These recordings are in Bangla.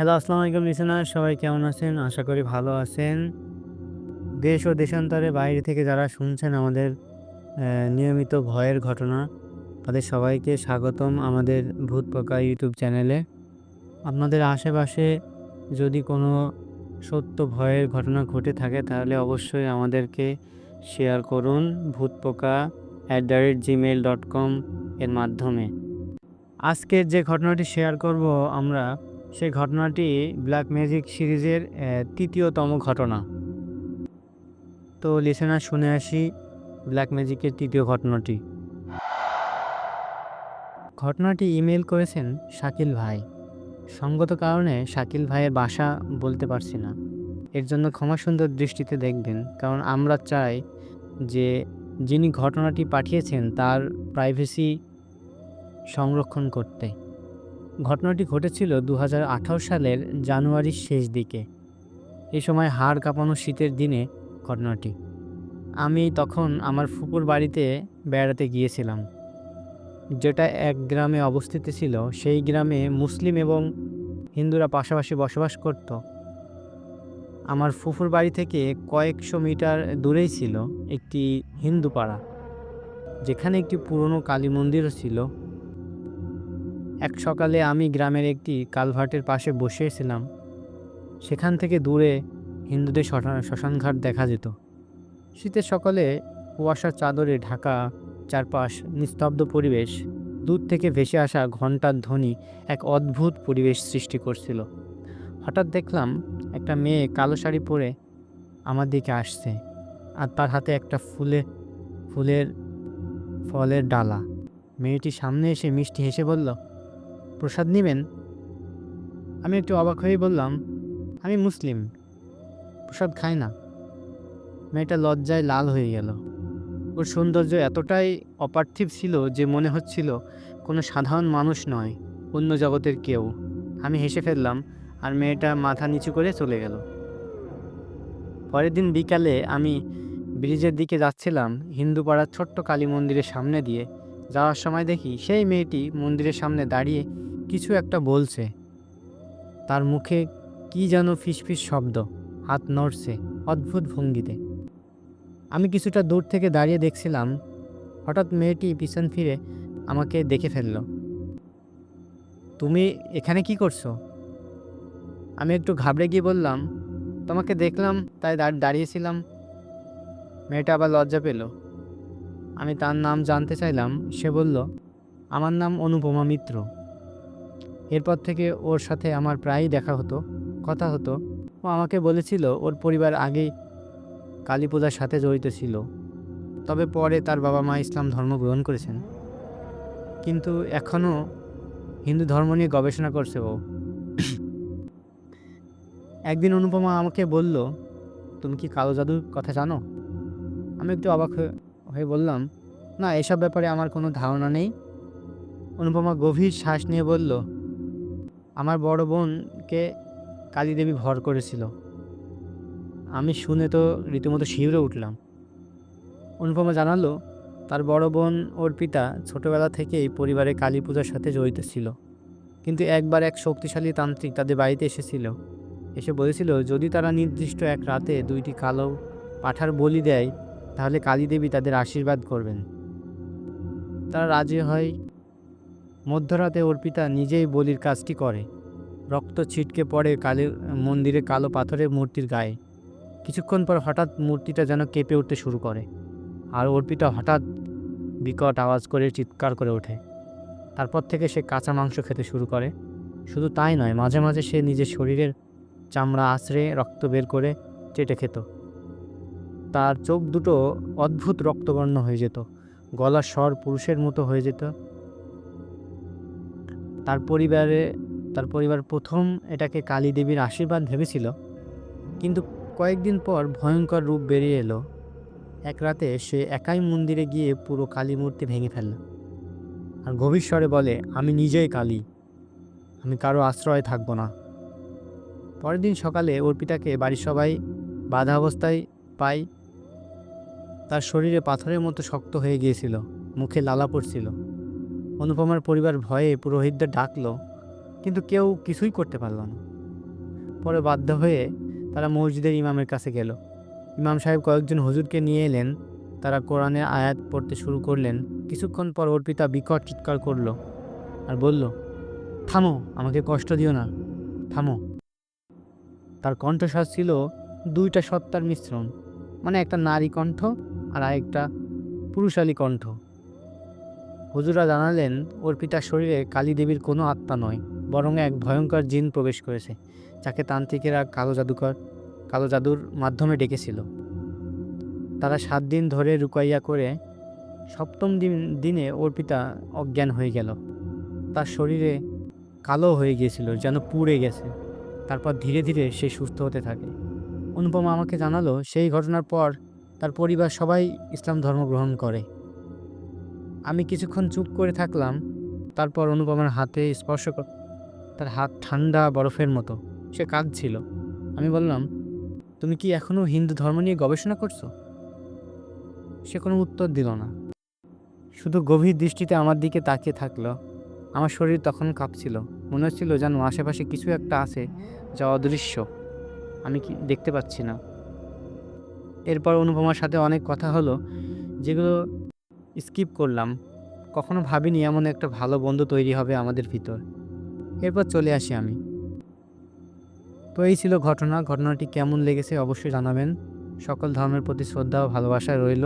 হ্যালো, আসসালামু আলাইকুম লিসেনার, সবাই কেমন আছেন? আশা করি ভালো আছেন। দেশ ও দেশান্তরে বাইরে থেকে যারা শুনছেন আমাদের নিয়মিত ভয়ের ঘটনা, তাদের সবাইকে স্বাগতম আমাদের ভূত পোকা ইউটিউব চ্যানেলে। আপনাদের আশেপাশে যদি কোনো সত্য ভয়ের ঘটনা ঘটে থাকে তাহলে অবশ্যই আমাদেরকে শেয়ার করুন ভূতপোকা@gmail.com এর মাধ্যমে। আজকের যে ঘটনাটি শেয়ার করব আমরা, সেই ঘটনাটি ব্ল্যাক ম্যাজিক সিরিজের ৩য় তম ঘটনা। তো লিসেনার শুনে আসি ব্ল্যাক ম্যাজিকের ৩য় ঘটনাটি। ঘটনাটি ইমেল করেছেন শাকিল ভাই। সঙ্গত কারণে শাকিল ভাইয়ের বাসা বলতে পারছি না। এর জন্য ক্ষমা সুন্দর দৃষ্টিতে দেখবেন, কারণ আমরা চাই যে যিনি ঘটনাটি পাঠিয়েছেন তার প্রাইভেসি সংরক্ষণ করতে। ঘটনাটি ঘটেছিল 2018 সালের জানুয়ারির শেষ দিকে। এই সময় হাড় কাঁপানো শীতের দিনে ঘটনাটি। আমি তখন আমার ফুপুর বাড়িতে বেড়াতে গিয়েছিলাম, যেটা এক গ্রামে অবস্থিত ছিল। সেই গ্রামে মুসলিম এবং হিন্দুরা পাশাপাশি বসবাস করত। আমার ফুফুর বাড়ি থেকে কয়েকশো মিটার দূরেই ছিল একটি হিন্দু পাড়া, যেখানে একটি পুরনো কালী মন্দিরও ছিল। এক সকালে আমি গ্রামের একটি কালভার্টের পাশে বসেছিলাম। সেখান থেকে দূরে হিন্দুদের শ্মশানঘাট দেখা যেত। শীতের সকালে কুয়াশার চাদরে ঢাকা চারপাশ, নিস্তব্ধ পরিবেশ। দূর থেকে ভেসে আসা ঘণ্টার ধ্বনি এক অদ্ভুত পরিবেশ সৃষ্টি করছিল। হঠাৎ দেখলাম একটা মেয়ে কালো শাড়ি পরে আমার দিকে আসছে, আর তার হাতে একটা ফুলের ফলের ডালা। মেয়েটি সামনে এসে মিষ্টি হেসে বলল, প্রসাদ নিবেন? আমি একটু অবাক হয়ে বললাম, আমি মুসলিম, প্রসাদ খাই না। মেয়েটা লজ্জায় লাল হয়ে গেল। ওর সৌন্দর্য এতটাই অপার্থিব ছিল যে মনে হচ্ছিল কোনো সাধারণ মানুষ নয়, অন্য জগতের কেউ। আমি হেসে ফেললাম, আর মেয়েটা মাথা নিচু করে চলে গেল। পরের দিন বিকালে আমি ব্রিজের দিকে যাচ্ছিলাম হিন্দু পাড়ার ছোট্ট কালী মন্দিরের সামনে দিয়ে। যাওয়ার সময় দেখি সেই মেয়েটি মন্দিরের সামনে দাঁড়িয়ে কিছু একটা বলছে। তার মুখে কি যেন ফিসফিস শব্দ, হাত নড়ছে অদ্ভুত ভঙ্গিতে। আমি কিছুটা দূর থেকে দাঁড়িয়ে দেখছিলাম। হঠাৎ মেয়েটি পিছন ফিরে আমাকে দেখে ফেলল। তুমি এখানে কি করছো? আমি একটু ঘাবড়ে গিয়ে বললাম, তোমাকে দেখলাম তাই দাঁড়িয়েছিলাম। মেয়েটা আবার লজ্জা পেল। আমি তার নাম জানতে চাইলাম। সে বলল, আমার নাম অনুপমা মিত্র। এরপর থেকে ওর সাথে আমার প্রায়ই দেখা হতো, কথা হতো। ও আমাকে বলেছিল ওর পরিবার আগেই কালী পূজার সাথে জড়িত ছিল, তবে পরে তার বাবা মা ইসলাম ধর্ম গ্রহণ করেছেন, কিন্তু এখনও হিন্দু ধর্ম নিয়ে গবেষণা করছে ও। একদিন অনুপমা আমাকে বলল, তুমি কি কালো জাদুর কথা জানো? আমি একটু অবাক হয়ে বললাম, না, এসব ব্যাপারে আমার কোনো ধারণা নেই। অনুপমা গভীর শ্বাস নিয়ে বলল, আমার বড় বোনকে কালী দেবী ভর করেছিল। আমি শুনে তো রীতিমতো শিউরে উঠলাম। অনুপমা জানালো, তার বড় বোন অর্পিতা ছোটবেলা থেকেই পরিবারে কালী পূজার সাথে জড়িত ছিল, কিন্তু একবার এক শক্তিশালী তান্ত্রিক তাদের বাড়িতে এসে বলেছিল যদি তারা নির্দিষ্ট এক রাতে 2টি কালো পাঁঠার বলি দেয় তাহলে কালী দেবী তাদের আশীর্বাদ করবেন। তারা রাজি হয়। মধ্যরাতে অর্পিতা নিজেই বলির কাজটি করে। রক্ত ছিটকে পড়ে মন্দিরে কালো পাথরের মূর্তির গায়ে। কিছুক্ষণ পর হঠাৎ মূর্তিটা যেন কেঁপে উঠতে শুরু করে, আর অর্পিতা হঠাৎ বিকট আওয়াজ করে চিৎকার করে ওঠে। তারপর থেকে সে কাঁচা মাংস খেতে শুরু করে। শুধু তাই নয়, মাঝে মাঝে সে নিজের শরীরের চামড়া আঁচড়ে রক্ত বের করে চেটে খেত। তার চোখ দুটো অদ্ভুত রক্তবর্ণ হয়ে যেত, গলার স্বর পুরুষের মতো হয়ে যেত। তার পরিবার প্রথম এটাকে কালী দেবীর আশীর্বাদ ভেবেছিল, কিন্তু কয়েকদিন পর ভয়ঙ্কর রূপ বেরিয়ে এলো। এক রাতে সে একাই মন্দিরে গিয়ে পুরো কালী মূর্তি ভেঙে ফেলল, আর গভীর স্বরে বলে, আমি নিজেই কালী, আমি কারো আশ্রয় থাকবো না। পরের দিন সকালে অর্পিতাকে বাড়ির সবাই বাধা অবস্থায় পায়। তার শরীরে পাথরের মতো শক্ত হয়ে গিয়েছিল, মুখে লালা পড়ছিল। অনুপমার পরিবার ভয়ে পুরোহিতদের ডাকলো, কিন্তু কেউ কিছুই করতে পারল না। পরে বাধ্য হয়ে তারা মসজিদের ইমামের কাছে গেল। ইমাম সাহেব কয়েকজন হুজুরকে নিয়ে এলেন। তারা কোরআনের আয়াত পড়তে শুরু করলেন। কিছুক্ষণ পর অর্পিতা বিকট চিৎকার করলো আর বলল, থামো, আমাকে কষ্ট দিও না, থামো। তার কণ্ঠস্বর ছিল দুইটা সত্তার মিশ্রণ, মানে একটা নারী কণ্ঠ আর আরেকটা পুরুষালী কণ্ঠ। হুজুরা জানালেন অর্পিতার শরীরে কালী দেবীর কোনো আত্মা নয়, বরং এক ভয়ঙ্কর জিন প্রবেশ করেছে, যাকে তান্ত্রিকেরা কালো জাদুর মাধ্যমে ডেকেছিল। তারা 7 দিন ধরে রুকাইয়া করে 7ম দিনে অর্পিতা অজ্ঞান হয়ে গেল। তার শরীরে কালো হয়ে গিয়েছিল, যেন পুড়ে গেছে। তারপর ধীরে ধীরে সে সুস্থ হতে থাকে। অনুপমা আমাকে জানালো, সেই ঘটনার পর তার পরিবার সবাই ইসলাম ধর্ম গ্রহণ করে। আমি কিছুক্ষণ চুপ করে থাকলাম। তারপর অনুপমার হাতে তার হাত ঠান্ডা বরফের মতো। সে কাঁদছিল। আমি বললাম, তুমি কি এখনো হিন্দু ধর্ম নিয়ে গবেষণা করছো? সে কোনো উত্তর দিল না, শুধু গভীর দৃষ্টিতে আমার দিকে তাকিয়ে থাকলো। আমার শরীর তখন কাঁপছিল। মনে হচ্ছিল যেন আশেপাশে কিছু একটা আছে যা অদৃশ্য, আমি কি দেখতে পাচ্ছি না। এরপর অনুপমার সাথে অনেক কথা হলো, যেগুলো স্কিপ করলাম। কখনো ভাবিনি এমন একটা ভালো বন্ধু তৈরি হবে আমাদের ভিতর। এরপর চলে আসি আমি। তো এই ছিল ঘটনাটি কেমন লেগেছে অবশ্যই জানাবেন। সকল ধর্মের প্রতি শ্রদ্ধা ও ভালোবাসা রইল।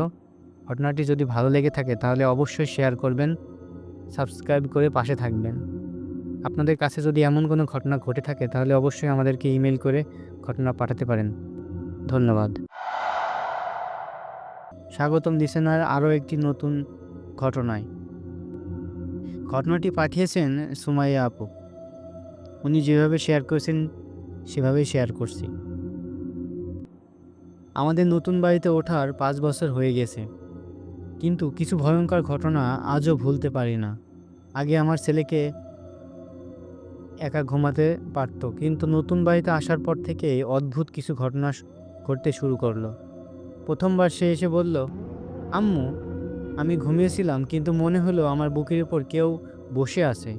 ঘটনাটি যদি ভালো লেগে থাকে তাহলে অবশ্যই শেয়ার করবেন, সাবস্ক্রাইব করে পাশে থাকবেন। আপনাদের কাছে যদি এমন কোনো ঘটনা ঘটে থাকে তাহলে অবশ্যই আমাদেরকে ইমেল করে ঘটনা পাঠাতে পারেন। ধন্যবাদ। স্বাগতম লিসেনার আরও একটি নতুন ঘটনায়। ঘটনাটি পাঠিয়েছেন সুমাইয়া আপু। উনি যেভাবে শেয়ার করেছেন সেভাবেই শেয়ার করছি। আমাদের নতুন বাড়িতে ওঠার 5 বছর হয়ে গেছে, কিন্তু কিছু ভয়ঙ্কর ঘটনা আজও ভুলতে পারি না। আগে আমার ছেলেকে একা ঘুমাতে পারত, কিন্তু নতুন বাড়িতে আসার পর থেকে অদ্ভুত কিছু ঘটনা ঘটতে শুরু করলো। প্রথমবার সে এসে বলল, আম্মু, আমি ঘুমিয়েছিলাম, কিন্তু মনে হলো আমার বুকের উপর কেউ বসে আছে।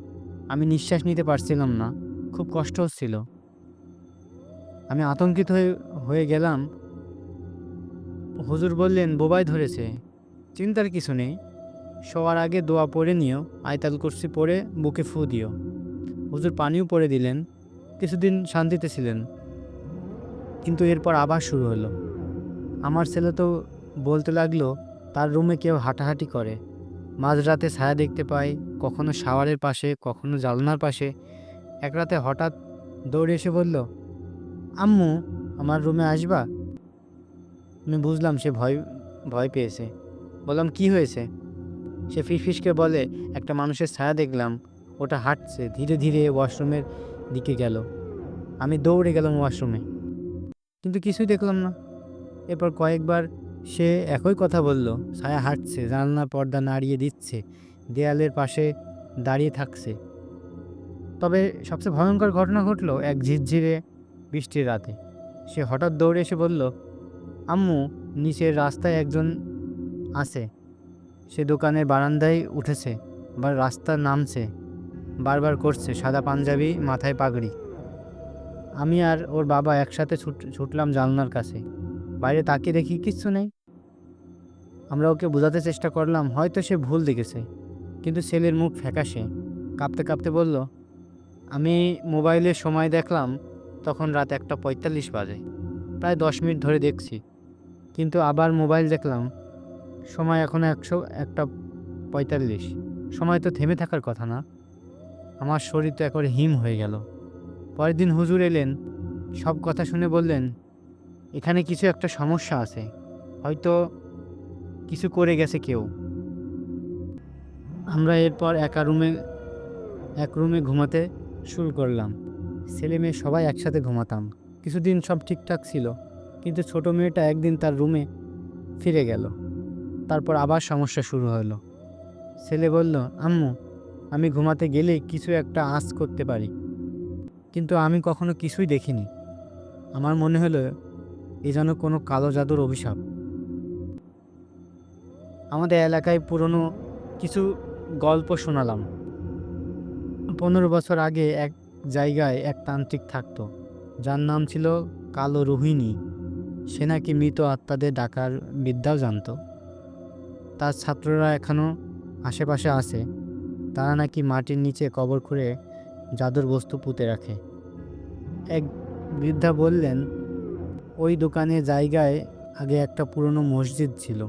আমি নিঃশ্বাস নিতে পারছিলাম না, খুব কষ্ট হচ্ছিল। আমি আতঙ্কিত হয়ে গেলাম। হুজুর বললেন, বোবাই ধরেছে। চিন্তার কিছু নেই, শোয়ার আগে দোয়া পড়ে নিও, আয়াতুল কুরসি পড়ে বুকে ফু দিও। হুজুর পানিও পড়ে দিলেন। কিছুদিন শান্তিতে ছিলেন, কিন্তু এরপর আবার শুরু হলো। আমার ছেলে তো বলতে লাগলো তার রুমে কেউ হাঁটাহাঁটি করে, মাঝরাতে ছায়া দেখতে পায়, কখনো শাওয়ারের পাশে, কখনো জানলার পাশে। এক রাতে হঠাৎ দৌড়ে এসে বলল, আম্মু, আমার রুমে আসবা? আমি বুঝলাম সে ভয় ভয় পেয়েছে। বললাম, কি হয়েছে? সে ফিসফিসকে বলে, একটা মানুষের ছায়া দেখলাম, ওটা হাঁটছে, ধীরে ধীরে ওয়াশরুমের দিকে গেল। আমি দৌড়ে গেলাম ওয়াশরুমে, কিন্তু কিছুই দেখলাম না। এরপর কয়েকবার সে একই কথা বলল, ছায়া হাঁটছে, জানলার পর্দা নাড়িয়ে দিচ্ছে, দেয়ালের পাশে দাঁড়িয়ে থাকছে। তবে সবচেয়ে ভয়ঙ্কর ঘটনা ঘটলো এক ঝিরঝিরে বৃষ্টির রাতে। সে হঠাৎ দৌড়ে এসে বলল, আম্মু, নিচের রাস্তায় একজন আছে। সে দোকানের বারান্দায় উঠেছে, আবার রাস্তার নামছে, বারবার করছে, সাদা পাঞ্জাবি, মাথায় পাগড়ি। আমি আর ওর বাবা একসাথে ছুটলাম জানলার কাছে। বাইরে তাকিয়ে দেখি কিচ্ছু নেই। আমরা ওকে বোঝাতে চেষ্টা করলাম হয়তো সে ভুল দেখেছে, কিন্তু ছেলের মুখ ফ্যাকাশে, কাঁপতে কাঁপতে বলল, আমি মোবাইলে সময় দেখলাম, তখন রাত 1:45 বাজে। প্রায় 10 মিনিট ধরে দেখছি, কিন্তু আবার মোবাইল দেখলাম, সময় এখন 1:45। সময় তো থেমে থাকার কথা না। আমার শরীর তো একেবারে হিম হয়ে গেল। পরের দিন হুজুর এলেন, সব কথা শুনে বললেন, এখানে কিছু একটা সমস্যা আছে, হয়তো কিছু করে গেছে কেউ। আমরা এরপর এক রুমে ঘুমাতে শুরু করলাম। ছেলে মেয়ে সবাই একসাথে ঘুমাতাম। কিছুদিন সব ঠিকঠাক ছিল, কিন্তু ছোট মেয়েটা একদিন তার রুমে ফিরে গেল। তারপর আবার সমস্যা শুরু হলো। ছেলে বলল, আম্মু, আমি ঘুমাতে গেলেই কিছু একটা আঁচ করতে পারি, কিন্তু আমি কখনো কিছুই দেখিনি। আমার মনে হলো এ যেন কোনো কালো জাদুর অভিশাপ। আমাদের এলাকায় পুরনো কিছু গল্প শোনালাম। 15 বছর আগে এক জায়গায় এক তান্ত্রিক থাকতো। যার নাম ছিল কালো রোহিণী। সে নাকি মৃত আত্মাদের ডাকার বিদ্যাও জানত। তার ছাত্ররা এখনও আশেপাশে আছে। তারা নাকি মাটির নিচে কবর খুঁড়ে জাদুর বস্তু পুঁতে রাখে। এক বৃদ্ধা বললেন, ওই দোকানের জায়গায় আগে একটা পুরনো মসজিদ ছিল।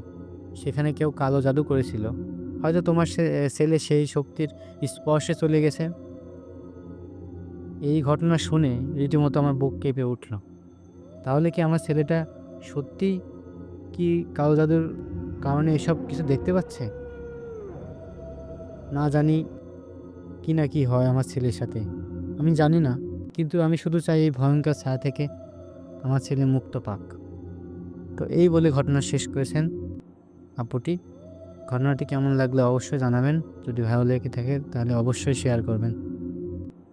সেখানে কেউ কালো জাদু করেছিল। হয়তো তোমার ছেলে সেই শক্তির স্পর্শে চলে গেছে। এই ঘটনা শুনে রীতিমতো আমার বুক কেঁপে উঠল। তাহলে কি আমার ছেলেটা সত্যি কি কালো জাদুর কারণে এসব কিছু দেখতে পাচ্ছে? না জানি কি না কি হয় আমার ছেলের সাথে, আমি জানি না। কিন্তু আমি শুধু চাই এই ভয়ঙ্কর ছায়া থেকে আমার ছেলে মুক্ত পাক। তো এই বলে ঘটনা শেষ করেছেন আপুটি। ঘটনাটি কেমন লাগলো অবশ্যই জানাবেন। যদি ভালো লেগে থাকে তাহলে অবশ্যই শেয়ার করবেন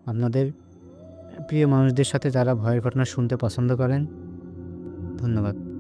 আপনাদের প্রিয় মানুষদের সাথে যারা ভয়ের ঘটনা শুনতে পছন্দ করেন। ধন্যবাদ।